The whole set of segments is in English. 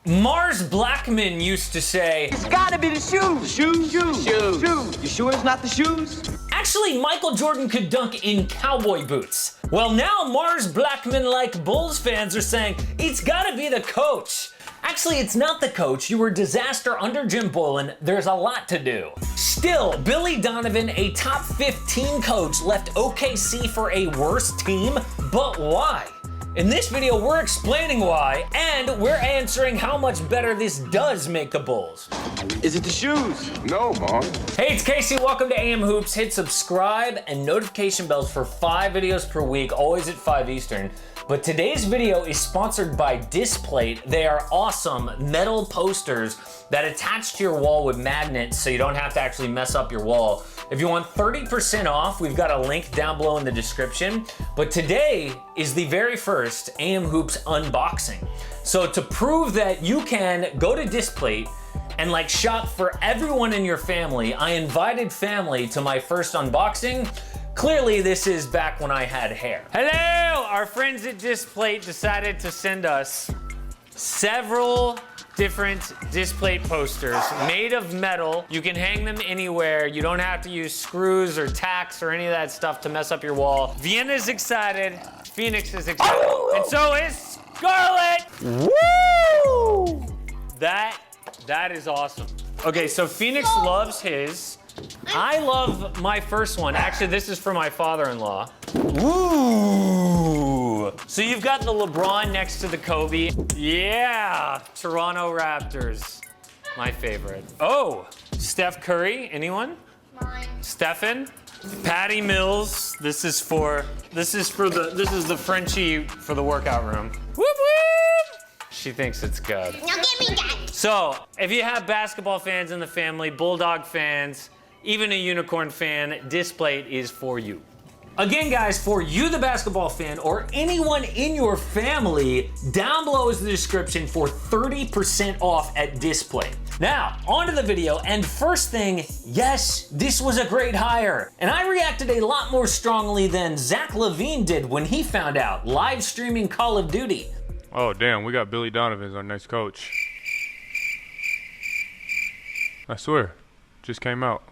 Mars Blackman used to say, "It's gotta be the shoes. Shoes. You sure it's not the shoes?" Actually, Michael Jordan could dunk in cowboy boots. Well, now Mars Blackman-like Bulls fans are saying, it's gotta be the coach. Actually, it's not the coach. You were a disaster under Jim Boylen. There's a lot to do. Still, Billy Donovan, a top 15 coach, left OKC for a worse team, but why? In this video, we're explaining why, and we're answering how much better this does make the Bulls. Is it the shoes? No, Mom. Hey, it's Casey. Welcome to AM Hoops. Hit subscribe and notification bells for 5 videos per week, always at 5 Eastern. But today's video is sponsored by Displate. They are awesome metal posters that attach to your wall with magnets so you don't have to actually mess up your wall. If you want 30% off, we've got a link down below in the description. But today is the very first AM Hoops unboxing. So to prove that you can go to Displate and like shop for everyone in your family, I invited family to my first unboxing. Clearly, this is back when I had hair. Hello! Our friends at Displate decided to send us several different Displate posters made of metal. You can hang them anywhere. You don't have to use screws or tacks or any of that stuff to mess up your wall. Vienna's excited. Phoenix is excited. And so is Scarlett! Woo! That is awesome. Okay, so Phoenix loves his. I love my first one. Actually, this is for my father-in-law. Ooh. So you've got the LeBron next to the Kobe. Yeah, Toronto Raptors, my favorite. Oh, Steph Curry, anyone? Mine. Stephen? Patty Mills, this is the Frenchie for the workout room. Whoop whoop! She thinks it's good. Now give me that. So, if you have basketball fans in the family, Bulldog fans, even a Unicorn fan, Displate is for you. Again, guys, for you, the basketball fan, or anyone in your family, down below is the description for 30% off at Displate. Now, on to the video, and first thing, yes, this was a great hire. And I reacted a lot more strongly than Zach LaVine did when he found out, live streaming Call of Duty. Oh, damn, we got Billy Donovan as our next coach. I swear, just came out.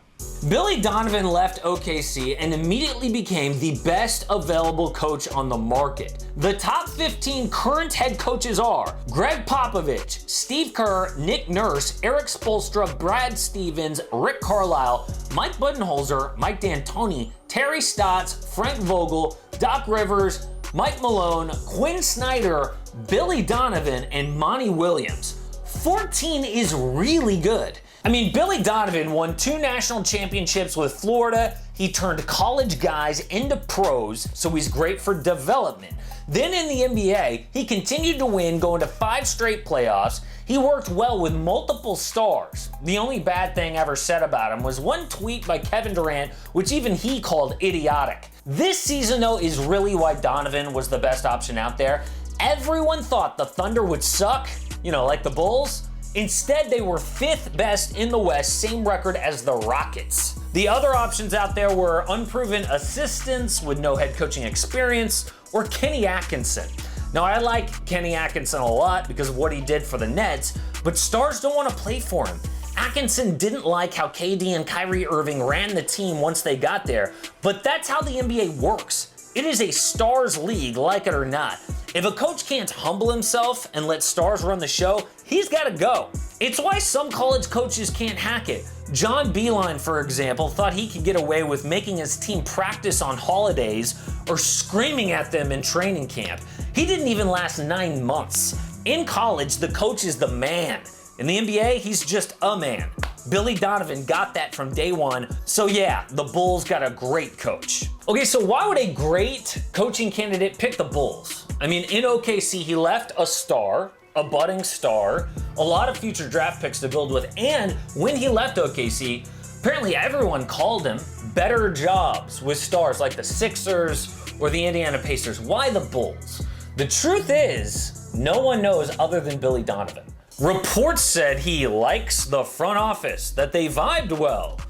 Billy Donovan left OKC and immediately became the best available coach on the market. The top 15 current head coaches are Greg Popovich, Steve Kerr, Nick Nurse, Eric Spoelstra, Brad Stevens, Rick Carlisle, Mike Budenholzer, Mike D'Antoni, Terry Stotts, Frank Vogel, Doc Rivers, Mike Malone, Quinn Snyder, Billy Donovan, and Monty Williams. 14 is really good. I mean, Billy Donovan won 2 national championships with Florida. He turned college guys into pros, so he's great for development. Then in the NBA, he continued to win, going to 5 straight playoffs. He worked well with multiple stars. The only bad thing ever said about him was one tweet by Kevin Durant, which even he called idiotic. This season, though, is really why Donovan was the best option out there. Everyone thought the Thunder would suck, you know, like the Bulls. Instead, they were 5th best in the West, same record as the Rockets. The other options out there were unproven assistants with no head coaching experience, or Kenny Atkinson. Now, I like Kenny Atkinson a lot because of what he did for the Nets, but stars don't want to play for him. Atkinson didn't like how KD and Kyrie Irving ran the team once they got there, but that's how the NBA works. It is a stars league, like it or not. If a coach can't humble himself and let stars run the show, he's got to go. It's why some college coaches can't hack it. John Beilein, for example, thought he could get away with making his team practice on holidays or screaming at them in training camp. He didn't even last 9 months. In college, the coach is the man. In the NBA, he's just a man. Billy Donovan got that from day one. So yeah, the Bulls got a great coach. Okay, so why would a great coaching candidate pick the Bulls? I mean, in OKC, he left a star, a budding star, a lot of future draft picks to build with, and when he left OKC, apparently everyone called him better jobs with stars like the Sixers or the Indiana Pacers. Why the Bulls? The truth is, no one knows other than Billy Donovan. Reports said he likes the front office, that they vibed well.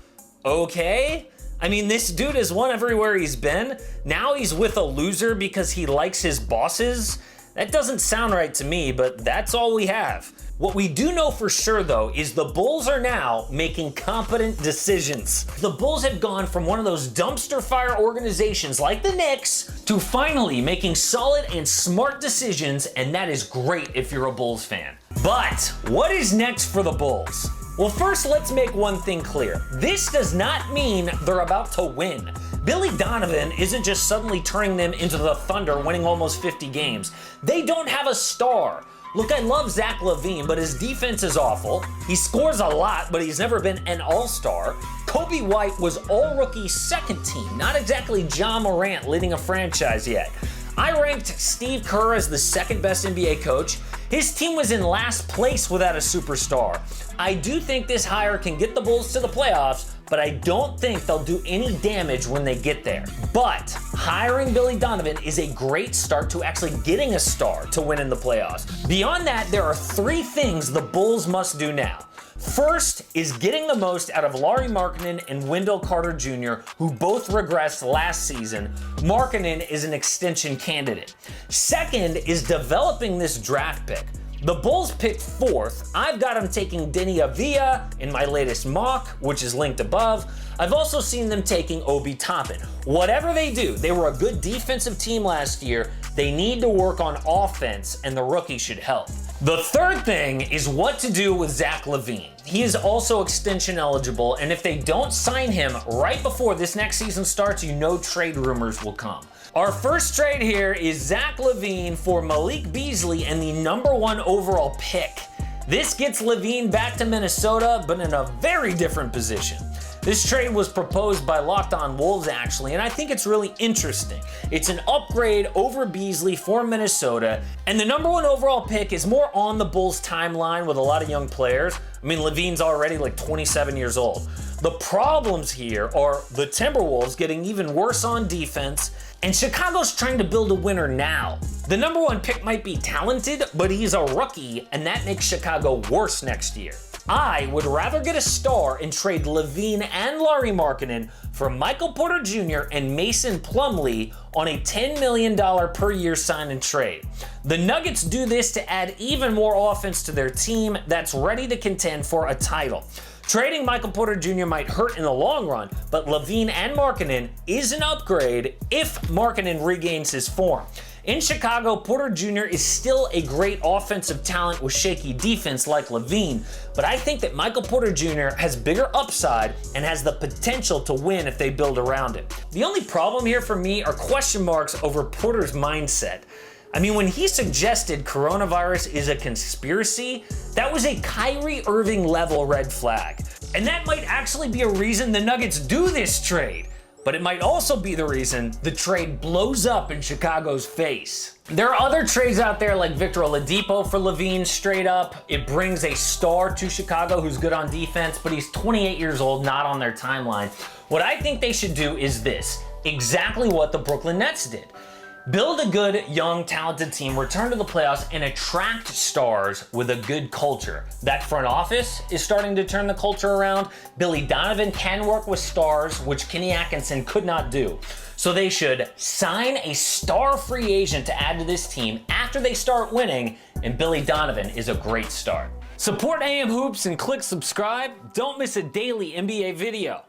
Okay? I mean, this dude has won everywhere he's been. Now he's with a loser because he likes his bosses? That doesn't sound right to me, but that's all we have. What we do know for sure, though, is the Bulls are now making competent decisions. The Bulls have gone from one of those dumpster fire organizations like the Knicks to finally making solid and smart decisions, and that is great if you're a Bulls fan. But what is next for the Bulls? Well, first, let's make one thing clear. This does not mean they're about to win. Billy Donovan isn't just suddenly turning them into the Thunder, winning almost 50 games. They don't have a star. Look, I love Zach LaVine, but his defense is awful. He scores a lot, but he's never been an all-star. Kobe White was all-rookie second team, not exactly Ja Morant leading a franchise yet. I ranked Steve Kerr as the second best NBA coach. His team was in last place without a superstar. I do think this hire can get the Bulls to the playoffs, but I don't think they'll do any damage when they get there. But hiring Billy Donovan is a great start to actually getting a star to win in the playoffs. Beyond that, there are 3 things the Bulls must do now. First is getting the most out of Lauri Markkanen and Wendell Carter Jr., who both regressed last season. Markkanen is an extension candidate. Second is developing this draft pick. The Bulls picked 4th. I've got them taking Denny Avila in my latest mock, which is linked above. I've also seen them taking Obi Toppin. Whatever they do, they were a good defensive team last year. They need to work on offense, and the rookie should help. The third thing is what to do with Zach LaVine. He is also extension eligible, and if they don't sign him right before this next season starts, you know trade rumors will come. Our first trade here is Zach LaVine for Malik Beasley and the #1 overall pick. This gets LaVine back to Minnesota, but in a very different position. This trade was proposed by Locked On Wolves, actually, and I think it's really interesting. It's an upgrade over Beasley for Minnesota, and the #1 overall pick is more on the Bulls' timeline with a lot of young players. I mean, LaVine's already like 27 years old. The problems here are the Timberwolves getting even worse on defense, and Chicago's trying to build a winner now. The #1 pick might be talented, but he's a rookie, and that makes Chicago worse next year. I would rather get a star and trade LaVine and Lauri Markkanen for Michael Porter Jr. and Mason Plumlee on a $10 million per year sign and trade. The Nuggets do this to add even more offense to their team that's ready to contend for a title. Trading Michael Porter Jr. might hurt in the long run, but LaVine and Markkanen is an upgrade if Markkanen regains his form. In Chicago, Porter Jr. is still a great offensive talent with shaky defense like LaVine, but I think that Michael Porter Jr. has bigger upside and has the potential to win if they build around him. The only problem here for me are question marks over Porter's mindset. I mean, when he suggested coronavirus is a conspiracy, that was a Kyrie Irving level red flag. And that might actually be a reason the Nuggets do this trade. But it might also be the reason the trade blows up in Chicago's face. There are other trades out there like Victor Oladipo for LaVine straight up. It brings a star to Chicago who's good on defense, but he's 28 years old, not on their timeline. What I think they should do is this, exactly what the Brooklyn Nets did. Build a good, young, talented team, return to the playoffs, and attract stars with a good culture. That front office is starting to turn the culture around. Billy Donovan can work with stars, which Kenny Atkinson could not do. So they should sign a star free agent to add to this team after they start winning, and Billy Donovan is a great start. Support AM Hoops and click subscribe. Don't miss a daily NBA video.